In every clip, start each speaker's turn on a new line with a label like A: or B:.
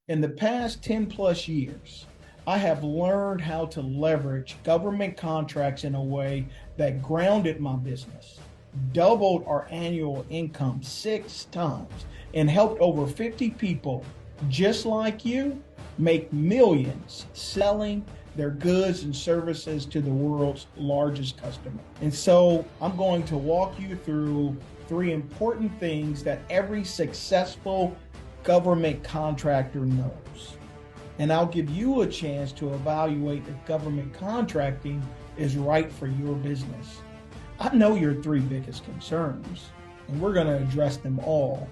A: In the past 10 plus years, I have learned how to leverage government contracts in a way that grounded my business, doubled our annual income 6 times, and helped over 50 people just like you make millions selling their goods and services to the world's largest customer. And so I'm going to walk you through 3 important things that every successful government contractor knows. And I'll give you a chance to evaluate if government contracting is right for your business. I know your 3 biggest concerns, and we're going to address them all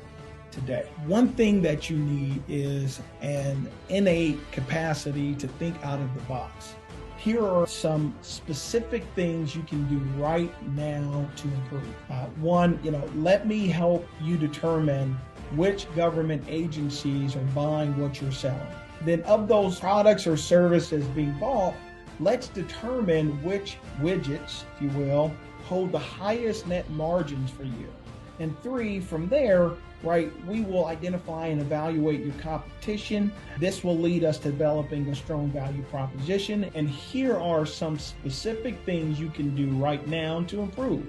A: today. One thing that you need is an innate capacity to think out of the box. Here are some specific things you can do right now to improve. One, let me help you determine which government agencies are buying what you're selling. Then of those products or services being bought, let's determine which widgets, if you will, hold the highest net margins for you. And 3, from there, we will identify and evaluate your competition. This will lead us to developing a strong value proposition. And here are some specific things you can do right now to improve.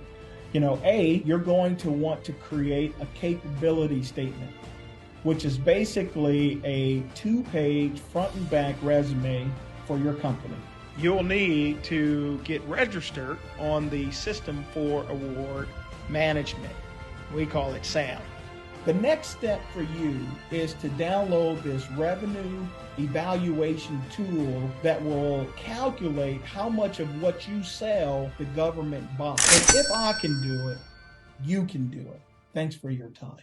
A: You're going to want to create a capability statement, which is basically a 2-page front and back resume for your company. You'll need to get registered on the System for Award Management. We call it SAM. The next step for you is to download this revenue evaluation tool that will calculate how much of what you sell the government buys. And if I can do it, you can do it. Thanks for your time.